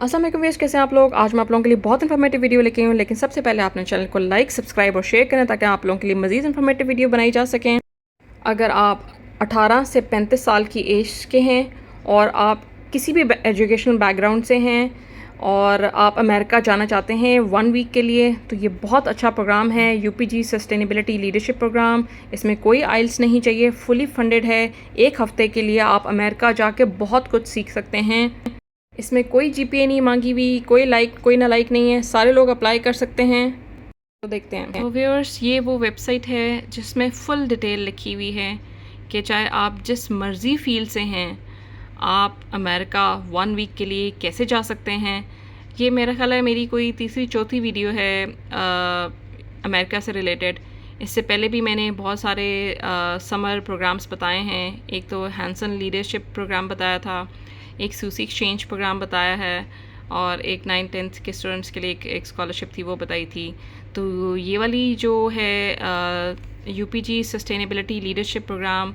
अस्सलाम वालेकुम व्यूअर्स, कैसे हैं आप लोग। आज मैं आप लोगों के लिए बहुत इन्फॉर्मेटिव वीडियो लेके आई हूँ, लेकिन सबसे पहले आपने चैनल को लाइक, सब्सक्राइब और शेयर करें ताकि आप लोगों के लिए मज़ीद इन्फॉर्मेटिव वीडियो बनाई जा सकें। अगर आप 18 से 35 साल की एज के हैं और आप किसी भी एजुकेशनल बैकग्राउंड से हैं और आप अमेरिका जाना चाहते हैं 1 वीक के लिए, तो ये बहुत अच्छा प्रोग्राम है यूपीजी सस्टेनेबिलिटी लीडरशिप प्रोग्राम। इसमें कोई आइल्स नहीं चाहिए, फुली फंडेड है। 1 हफ़्ते के लिए आप अमेरिका जाके बहुत कुछ सीख सकते हैं। इसमें कोई जीपीए नहीं मांगी हुई, कोई ना लाइक नहीं है, सारे लोग अप्लाई कर सकते हैं। तो देखते हैं। तो व्यूअर्स, ये वो वेबसाइट है जिसमें फुल डिटेल लिखी हुई है कि चाहे आप जिस मर्ज़ी फील्ड से हैं, आप अमेरिका 1 वीक के लिए कैसे जा सकते हैं। ये मेरा ख्याल है मेरी कोई तीसरी चौथी वीडियो है अमेरिका से रिलेटेड। इससे पहले भी मैंने बहुत सारे समर प्रोग्राम्स बताए हैं। एक तो हैंसन लीडरशिप प्रोग्राम बताया था, एक सूसी एक्सचेंज प्रोग्राम बताया है, और एक 9th-10th के स्टूडेंट्स के लिए एक स्कॉलरशिप थी, वो बताई थी। तो ये वाली जो है UPG sustainability leadership program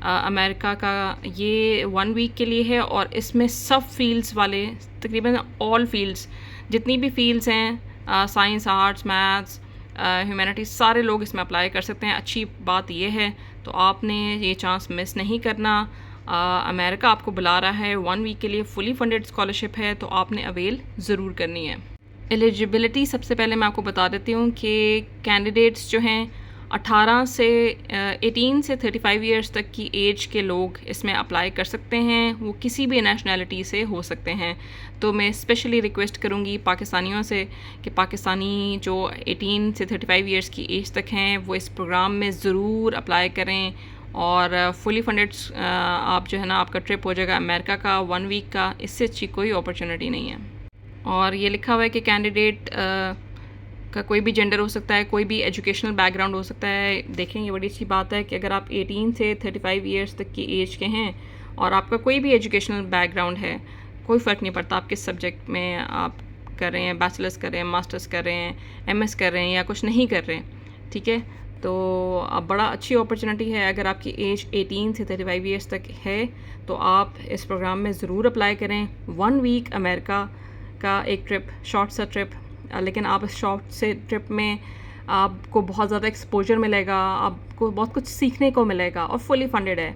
America का, ये 1 वीक के लिए है और इसमें सब फील्ड्स वाले, तकरीबन ऑल फील्ड्स, जितनी भी फील्ड्स हैं, साइंस, आर्ट्स, मैथ्स, ह्यूमैनिटीज़, सारे लोग इसमें अप्लाई कर सकते हैं। अच्छी बात यह है, तो आपने ये चांस मिस नहीं करना। अमेरिका आपको बुला रहा है 1 वीक के लिए, फुली फंडेड स्कॉलरशिप है, तो आपने अवेल ज़रूर करनी है। एलिजिबिलिटी सबसे पहले मैं आपको बता देती हूँ कि कैंडिडेट्स जो हैं 18 से 35 ईयर्स तक की एज के लोग इसमें अप्लाई कर सकते हैं। वो किसी भी नेशनैलिटी से हो सकते हैं। तो मैं स्पेशली रिक्वेस्ट करूँगी पाकिस्तानियों से कि पाकिस्तानी जो 18 से 35 ईयर्स की एज तक हैं, वो इस प्रोग्राम में ज़रूर अप्लाई करें। और फुली फंडेड आप जो है ना, आपका ट्रिप हो जाएगा अमेरिका का 1 वीक का। इससे अच्छी कोई अपॉर्चुनिटी नहीं है। और ये लिखा हुआ है कि कैंडिडेट का कोई भी जेंडर हो सकता है, कोई भी एजुकेशनल बैकग्राउंड हो सकता है। देखें, ये बड़ी अच्छी बात है कि अगर आप 18 से 35 ईयर्स तक की एज के हैं और आपका कोई भी एजुकेशनल बैकग्राउंड है, कोई फ़र्क नहीं पड़ता आप किस सब्जेक्ट में आप कर रहे हैं, बैचलर्स कर रहे हैं, मास्टर्स कर रहे हैं, एमएस कर रहे हैं या कुछ नहीं कर रहे हैं, ठीक है। तो अब बड़ा अच्छी अपॉर्चुनिटी है। अगर आपकी एज 18 से 35 ईयर्स तक है तो आप इस प्रोग्राम में ज़रूर अप्लाई करें। 1 वीक अमेरिका का एक ट्रिप, शॉर्ट सा ट्रिप, लेकिन आप इस शॉर्ट से ट्रिप में आपको बहुत ज़्यादा एक्सपोजर मिलेगा, आपको बहुत कुछ सीखने को मिलेगा और फुली फंडेड है।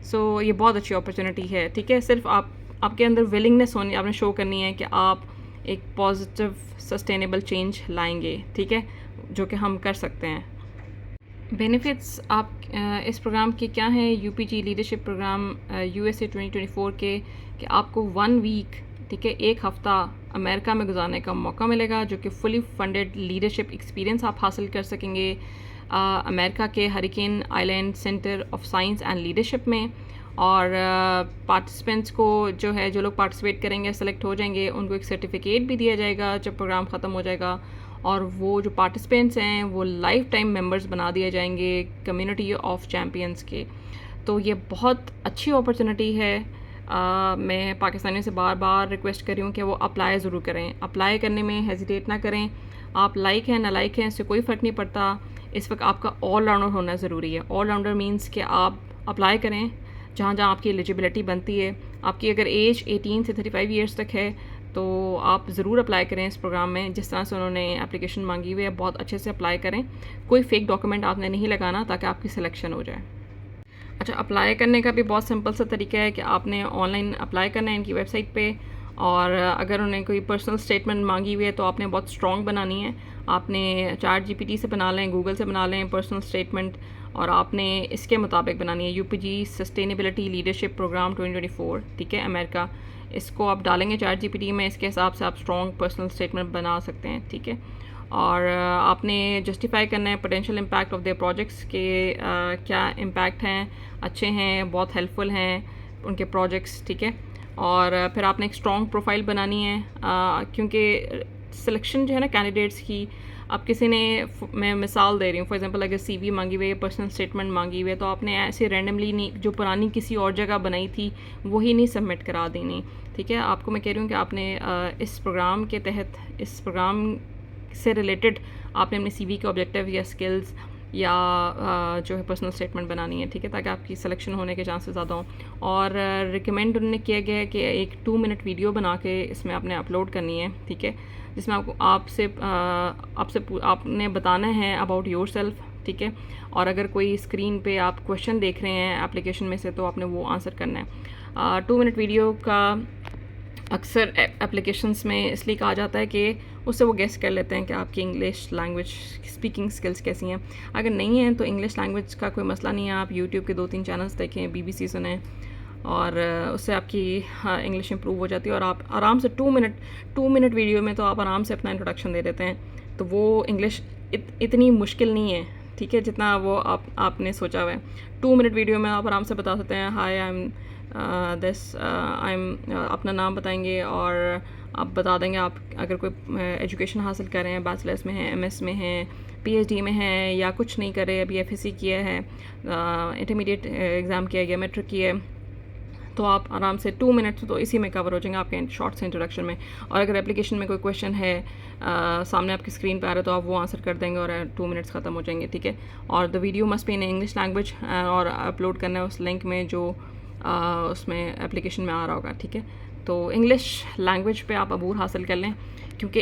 सो ये बहुत अच्छी अपॉर्चुनिटी है, ठीक है। सिर्फ आपके अंदर विलिंगनेस होनी, आपने शो करनी है कि आप एक पॉजिटिव सस्टेनेबल चेंज लाएंगे, ठीक है, जो कि हम कर सकते हैं। बेनिफिट्स आप इस प्रोग्राम के क्या हैं, यूपीजी लीडरशिप प्रोग्राम USA 2024 के, कि आपको 1 वीक, ठीक है, 1 हफ़्ता अमेरिका में गुजारने का मौका मिलेगा, जो कि फुली फंडेड लीडरशिप एक्सपीरियंस आप हासिल कर सकेंगे अमेरिका के hurricane island centre of science and leadership में। और पार्टिसिपेंट्स को जो है, जो लोग पार्टिसिपेट करेंगे, सेलेक्ट हो जाएंगे, उनको एक सर्टिफिकेट भी दिया जाएगा जब प्रोग्राम ख़त्म हो जाएगा। और वो जो पार्टिसिपेंट्स हैं वो लाइफ टाइम मेंबर्स बना दिए जाएंगे कम्युनिटी ऑफ चैम्पियंस के। तो ये बहुत अच्छी अपॉर्चुनिटी है। मैं पाकिस्तानियों से बार बार रिक्वेस्ट कर रही हूँ कि वो अप्लाई ज़रूर करें। अप्लाई करने में हेजिटेट ना करें। आप लाइक हैं ना लाइक हैं, इससे कोई फ़र्क नहीं पड़ता। इस वक्त आपका ऑल राउंडर होना ज़रूरी है। ऑल राउंडर मीन्स कि आप अप्लाई करें जहाँ जहाँ आपकी एलिजिबिलिटी बनती है। आपकी अगर एज 18 से 35 ईयर्स तक है तो आप ज़रूर अप्लाई करें इस प्रोग्राम में। जिस तरह से उन्होंने एप्लीकेशन मांगी हुई है, बहुत अच्छे से अप्लाई करें। कोई फ़ेक डॉक्यूमेंट आपने नहीं लगाना ताकि आपकी सिलेक्शन हो जाए। अच्छा, अप्लाई करने का भी बहुत सिंपल सा तरीका है कि आपने ऑनलाइन अप्लाई करना है इनकी वेबसाइट पे। और अगर उन्हें कोई पर्सनल स्टेटमेंट मांगी हुई है तो आपने बहुत स्ट्रॉन्ग बनानी है। आपने ChatGPT से बना लें, गूगल से बना लें पर्सनल स्टेटमेंट, और आपने इसके मुताबिक बनानी है। यूपीजी सस्टेनेबिलिटी लीडरशिप प्रोग्राम 2024, ठीक है, अमेरिका। इसको आप डालेंगे ChatGPT में, इसके हिसाब से आप स्ट्रॉन्ग पर्सनल स्टेटमेंट बना सकते हैं, ठीक है। और आपने जस्टिफाई करना है potential impact of their projects के, क्या इम्पैक्ट हैं, अच्छे हैं, बहुत हेल्पफुल हैं उनके प्रोजेक्ट्स, ठीक है। और फिर आपने एक स्ट्रॉन्ग प्रोफाइल बनानी है, क्योंकि सिलेक्शन जो है ना कैंडिडेट्स की, अब किसी ने, मैं मिसाल दे रही हूँ, फॉर एग्जांपल अगर CV मांगी हुई है, पर्सनल स्टेटमेंट मांगी हुई है, तो आपने ऐसे रैंडमली नहीं, जो पुरानी किसी और जगह बनाई थी वही नहीं सबमिट करा देनी, ठीक है। आपको मैं कह रही हूँ कि आपने इस प्रोग्राम के तहत, इस प्रोग्राम से रिलेटेड आपने अपने CV के ऑब्जेक्टिव या स्किल्स या जो है पर्सनल स्टेटमेंट बनानी है, ठीक है, ताकि आपकी सिलेक्शन होने के चांसेस ज़्यादा हों। और रिकमेंड उन्होंने किया गया है कि एक 2 मिनट वीडियो बना के इसमें आपने अपलोड करनी है, ठीक है, जिसमें आपने बताना है अबाउट योर सेल्फ, ठीक है, और अगर कोई स्क्रीन पे आप क्वेश्चन देख रहे हैं एप्लीकेशन में से तो आपने वो आंसर करना है। 2 मिनट वीडियो का अक्सर एप्लीकेशंस में इसलिए कहा जाता है कि उससे वो गेस कर लेते हैं कि आपकी इंग्लिश लैंग्वेज स्पीकिंग स्किल्स कैसी हैं। अगर नहीं है तो इंग्लिश लैंग्वेज का कोई मसला नहीं है, आप यूट्यूब के 2-3 चैनल्स देखें, BBC सुने, और उससे आपकी इंग्लिश इंप्रूव हो जाती है और आप आराम से 2 मिनट वीडियो में तो आप आराम से अपना इंट्रोडक्शन दे देते हैं। तो वो इंग्लिश इतनी मुश्किल नहीं है, ठीक है, जितना वो आपने सोचा हुआ है। 2 मिनट वीडियो में आप आराम से बता सकते हैं हाय आई एम अपना नाम बताएंगे और आप बता देंगे आप अगर कोई एजुकेशन हासिल कर रहे हैं, बैचलर्स में हैं, MS में हैं, PhD में हैं, या कुछ नहीं कर रहे, अभी FSC किया है, इंटरमीडिएट एग्ज़ाम किया गया, मैट्रिक की है, तो आप आराम से 2 मिनट तो इसी में कवर हो जाएंगे आपके शॉर्ट से इंट्रोडक्शन में। और अगर एप्लीकेशन में कोई क्वेश्चन है सामने आपकी स्क्रीन पे आ रहा है तो आप वो आंसर कर देंगे और 2 मिनट्स ख़त्म हो जाएंगे, ठीक है। और the video must be in English language और अपलोड करना है उस लिंक में जो उसमें एप्लीकेशन में आ रहा होगा, ठीक है। तो इंग्लिश लैंग्वेज पे आप अबूर हासिल कर लें, क्योंकि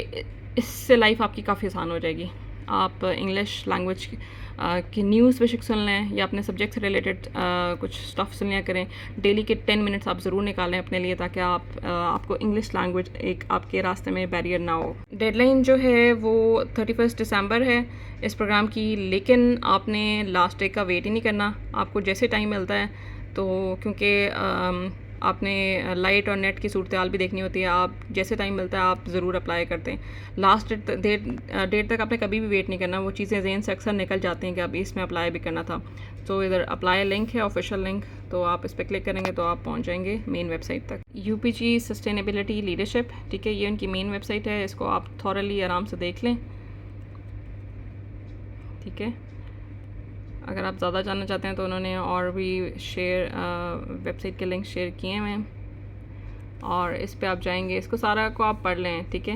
इससे लाइफ आपकी काफ़ी आसान हो जाएगी। आप इंग्लिश लैंग्वेज की न्यूज़ बेशक सुन लें या अपने सब्जेक्ट से रिलेटेड कुछ स्टफ़ सुन लिया करें। डेली के 10 मिनट्स आप ज़रूर निकालें अपने लिए, ताकि आपको इंग्लिश लैंग्वेज एक आपके रास्ते में बैरियर ना हो। डेडलाइन जो है वो 31 दिसंबर है इस प्रोग्राम की, लेकिन आपने लास्ट डे का वेट ही नहीं करना, आपको जैसे टाइम मिलता है, तो क्योंकि आपने लाइट और नेट की सूरत हाल भी देखनी होती है, आप जैसे टाइम मिलता है आप ज़रूर अप्लाई करते हैं। लास्ट डेट तक आपने कभी भी वेट नहीं करना, वो चीज़ें ज़हन से अक्सर निकल जाती हैं कि अब इसमें अप्लाई भी करना था। तो इधर अप्लाई लिंक है, ऑफिशियल लिंक, तो आप इस पर क्लिक करेंगे तो आप पहुंच जाएंगे मेन वेबसाइट तक। UPG सस्टेनेबिलिटी लीडरशिप, ठीक है, ये उनकी मेन वेबसाइट है, इसको आप थॉरली आराम से देख लें, ठीक है। अगर आप ज़्यादा जानना चाहते हैं तो उन्होंने और भी वेबसाइट के लिंक शेयर किए हुए हैं, और इस पे आप जाएंगे, इसको सारा को आप पढ़ लें, ठीक है,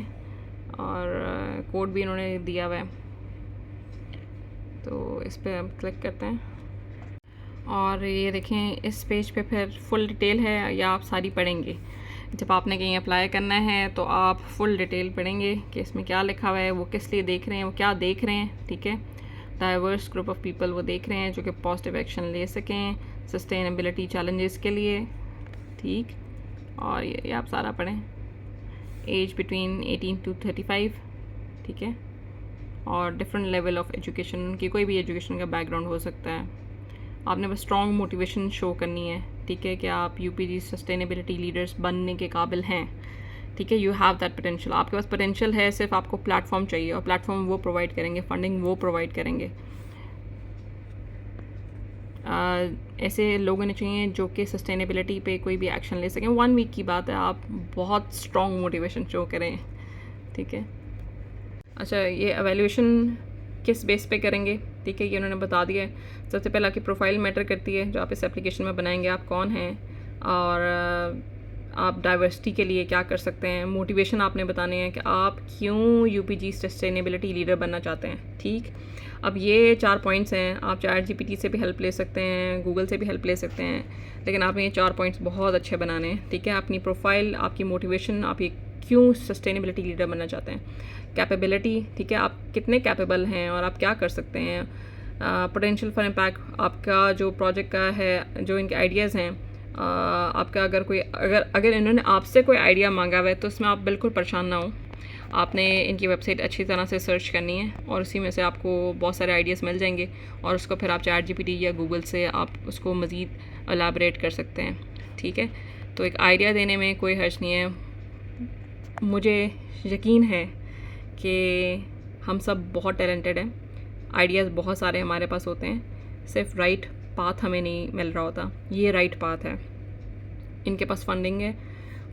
और कोड भी इन्होंने दिया हुआ है, तो इस पे हम क्लिक करते हैं और ये देखें इस पेज पे फिर फुल डिटेल है, या आप सारी पढ़ेंगे। जब आपने कहीं अप्लाई करना है तो आप फुल डिटेल पढ़ेंगे कि इसमें क्या लिखा हुआ है, वो किस लिए देख रहे हैं, वो क्या देख रहे हैं, ठीक है। डाइवर्स ग्रुप ऑफ पीपल वो देख रहे हैं जो कि पॉजिटिव एक्शन ले सकें सस्टेनेबिलिटी चैलेंजेस के लिए, ठीक। और ये आप सारा पढ़ें। एज बिटवीन 18 to 35, ठीक है, और डिफरेंट लेवल ऑफ एजुकेशन, उनकी कोई भी एजुकेशन का बैकग्राउंड हो सकता है। आपने बस स्ट्रॉन्ग मोटिवेशन शो करनी है, ठीक है, कि आप UPG सस्टेनेबिलिटी लीडर्स बनने के काबिल हैं, ठीक है। यू हैव दैट पोटेंशियल, आपके पास पोटेंशियल है, सिर्फ आपको प्लेटफॉर्म चाहिए, और प्लेटफॉर्म वो प्रोवाइड करेंगे, फंडिंग वो प्रोवाइड करेंगे। ऐसे लोग होने चाहिए जो कि सस्टेनेबिलिटी पे कोई भी एक्शन ले सकें। 1 वीक की बात है, आप बहुत स्ट्रॉन्ग मोटिवेशन शो करें, ठीक है। अच्छा, ये एवेल्यूशन किस बेस पे करेंगे, ठीक है, ये उन्होंने बता दिया है। सबसे पहले आपकी प्रोफाइल मैटर करती है, जो आप इस एप्लीकेशन में बनाएंगे, आप कौन हैं और आप डाइवर्सिटी के लिए क्या कर सकते हैं। मोटिवेशन आपने बताने हैं कि आप क्यों UPG सस्टेनेबिलिटी लीडर बनना चाहते हैं, ठीक। अब ये 4 पॉइंट्स हैं, आप ChatGPT से भी हेल्प ले सकते हैं, गूगल से भी हेल्प ले सकते हैं, लेकिन आपने ये 4 पॉइंट्स बहुत अच्छे बनाने हैं, ठीक है। अपनी प्रोफाइल, आपकी मोटिवेशन, आप ये क्यों सस्टेनेबिलिटी लीडर बनना चाहते हैं, कैपेबिलिटी, ठीक है, आप कितने कैपेबल हैं और आप क्या कर सकते हैं, पोटेंशियल फॉर इम्पैक्ट, आपका जो प्रोजेक्ट का है, जो इनके आइडियाज़ हैं, आपका अगर इन्होंने आपसे कोई आइडिया मांगा हुआ है तो उसमें आप बिल्कुल परेशान ना हो। आपने इनकी वेबसाइट अच्छी तरह से सर्च करनी है और उसी में से आपको बहुत सारे आइडियाज़ मिल जाएंगे, और उसको फिर आप ChatGPT या गूगल से आप उसको मज़ीद एलाबरेट कर सकते हैं, ठीक है। तो एक आइडिया देने में कोई हर्ज नहीं है। मुझे यकीन है कि हम सब बहुत टैलेंटेड हैं, आइडियाज़ बहुत सारे हमारे पास होते हैं, सिर्फ राइट पाथ हमें नहीं मिल रहा होता। ये राइट पाथ है, इनके पास फंडिंग है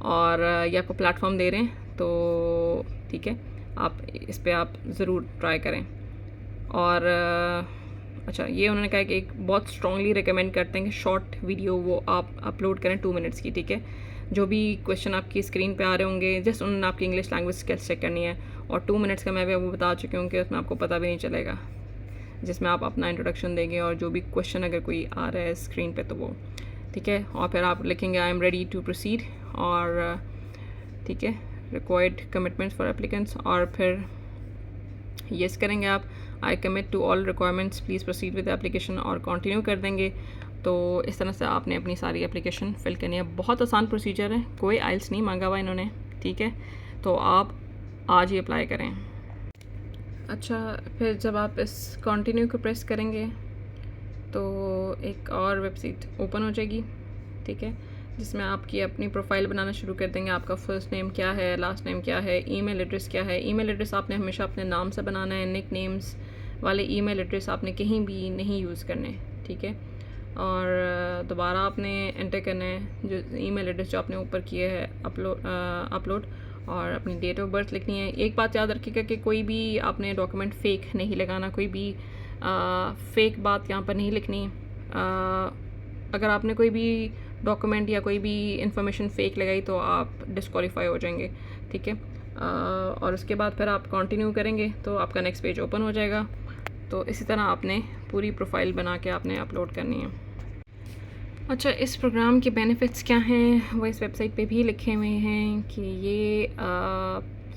और ये आपको प्लेटफॉर्म दे रहे हैं, तो ठीक है, आप इस पे आप ज़रूर ट्राई करें। और अच्छा, ये उन्होंने कहा कि एक बहुत स्ट्रांगली रिकमेंड करते हैं कि शॉर्ट वीडियो वो आप अपलोड करें 2 मिनट्स की, ठीक है। जो भी क्वेश्चन आपकी स्क्रीन पे आ रहे होंगे, जस्ट उन्होंने आपकी इंग्लिश लैंग्वेज स्किल्स चेक करनी है, और 2 मिनट्स का मैं भी आपको बता चुकी हूँ कि उसमें आपको पता भी नहीं चलेगा। जिसमें आप अपना इंट्रोडक्शन देंगे और जो भी क्वेश्चन अगर कोई आ रहा है स्क्रीन पे तो वो, ठीक है। और फिर आप लिखेंगे I am ready to proceed, और ठीक है, रिक्वायर्ड कमिटमेंट्स फॉर एप्लीकेंट्स, और फिर येस करेंगे आप, I commit to all requirements please proceed with application, और कंटिन्यू कर देंगे। तो इस तरह से आपने अपनी सारी एप्लीकेशन फिल करनी है। बहुत आसान प्रोसीजर है, कोई आइल्स नहीं मांगा हुआ इन्होंने, ठीक है। तो आप आज ही अप्लाई करें। अच्छा, फिर जब आप इस कंटिन्यू को प्रेस करेंगे तो एक और वेबसाइट ओपन हो जाएगी, ठीक है, जिसमें आपकी अपनी प्रोफाइल बनाना शुरू कर देंगे। आपका फर्स्ट नेम क्या है, लास्ट नेम क्या है, ईमेल एड्रेस क्या है। ईमेल एड्रेस आपने हमेशा अपने नाम से बनाना है, निक नेम्स वाले ईमेल एड्रेस आपने कहीं भी नहीं यूज़ करने, ठीक है। और दोबारा आपने एंटर करना है जो ईमेल एड्रेस जो आपने ऊपर किए है अपलोड, और अपनी डेट ऑफ बर्थ लिखनी है। एक बात याद रखिएगा कि कोई भी आपने डॉक्यूमेंट फ़ेक नहीं लगाना, कोई भी फ़ेक बात यहाँ पर नहीं लिखनी। अगर आपने कोई भी डॉक्यूमेंट या कोई भी इंफॉर्मेशन फ़ेक लगाई तो आप डिस्क्वालीफाई हो जाएंगे, ठीक है। और उसके बाद फिर आप कंटिन्यू करेंगे तो आपका नेक्स्ट पेज ओपन हो जाएगा। तो इसी तरह आपने पूरी प्रोफाइल बना के आपने अपलोड करनी है। अच्छा, इस प्रोग्राम के बेनिफिट्स क्या हैं वो इस वेबसाइट पे भी लिखे हुए हैं कि ये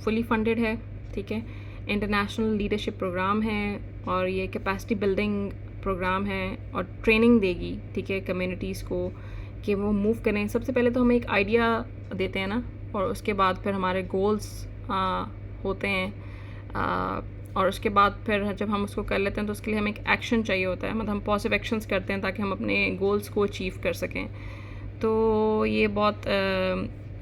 फुली फंडेड है, ठीक है, इंटरनेशनल लीडरशिप प्रोग्राम है, और ये कैपेसिटी बिल्डिंग प्रोग्राम है, और ट्रेनिंग देगी, ठीक है, कम्युनिटीज़ को कि वो मूव करें। सबसे पहले तो हमें एक आइडिया देते हैं ना, और उसके बाद फिर हमारे गोल्स होते हैं, और उसके बाद फिर जब हम उसको कर लेते हैं तो उसके लिए हमें एक एक्शन चाहिए होता है, मतलब हम पॉजिटिव एक्शंस करते हैं ताकि हम अपने गोल्स को अचीव कर सकें। तो ये बहुत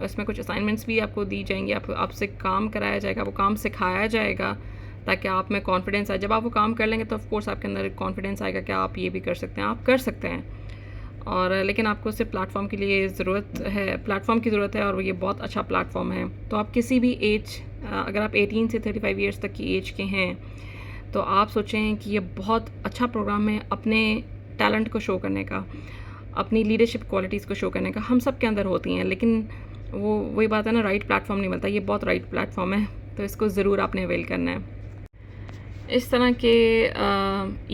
इसमें कुछ असाइनमेंट्स भी आपको दी जाएंगी, आपसे काम कराया जाएगा, वो काम सिखाया जाएगा ताकि आप में कॉन्फिडेंस आए। जब आप वो काम कर लेंगे तो ऑफ कोर्स आपके अंदर कॉन्फिडेंस आएगा कि आप ये भी कर सकते हैं, आप कर सकते हैं। और लेकिन आपको सिर्फ प्लेटफॉर्म के लिए ज़रूरत है, प्लेटफॉर्म की ज़रूरत है, और ये बहुत अच्छा प्लेटफॉर्म है। तो आप किसी भी एज, अगर आप 18 से 35 ईयर्स तक की एज के हैं तो आप सोचें कि ये बहुत अच्छा प्रोग्राम है अपने टैलेंट को शो करने का, अपनी लीडरशिप क्वालिटीज़ को शो करने का। हम सब के अंदर होती हैं, लेकिन वही बात है ना, राइट प्लेटफॉर्म नहीं मिलता। ये बहुत राइट प्लेटफॉर्म है, तो इसको ज़रूर आपने अवेल करना है। इस तरह के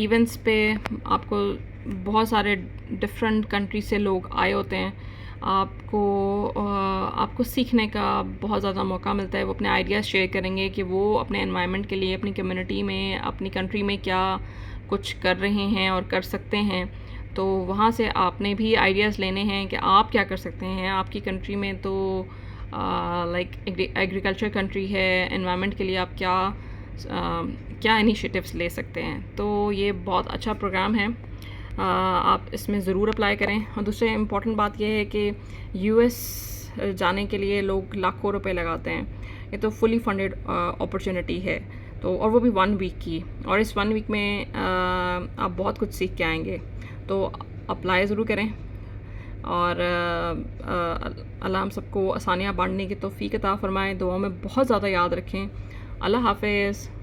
इवेंट्स पे आपको बहुत सारे डिफरेंट कंट्री से लोग आए होते हैं। आपको सीखने का बहुत ज़्यादा मौका मिलता है। वो अपने आइडियाज़ शेयर करेंगे कि वो अपने एनवायरनमेंट के लिए, अपनी कम्युनिटी में, अपनी कंट्री में क्या कुछ कर रहे हैं और कर सकते हैं। तो वहाँ से आपने भी आइडियाज़ लेने हैं कि आप क्या कर सकते हैं। आपकी कंट्री में तो लाइक एग्रीकल्चर कंट्री है, एनवायरनमेंट के लिए आप क्या इनिशिएटिव्स ले सकते हैं। तो ये बहुत अच्छा प्रोग्राम है, आप इसमें ज़रूर अप्लाई करें। और दूसरी इम्पॉर्टेंट बात यह है कि यूएस जाने के लिए लोग लाखों रुपए लगाते हैं। ये तो फुली फंडेड अपॉर्चुनिटी है, तो और वो भी 1 वीक की, और इस 1 वीक में आप बहुत कुछ सीख के आएंगे। तो अप्लाई ज़रूर करें, और अल्लाह हम सबको आसानियाँ बांटने की तौफीक अता फ़रमाए। दुआओं में बहुत ज़्यादा याद रखें। अल्लाह हाफ़िज़।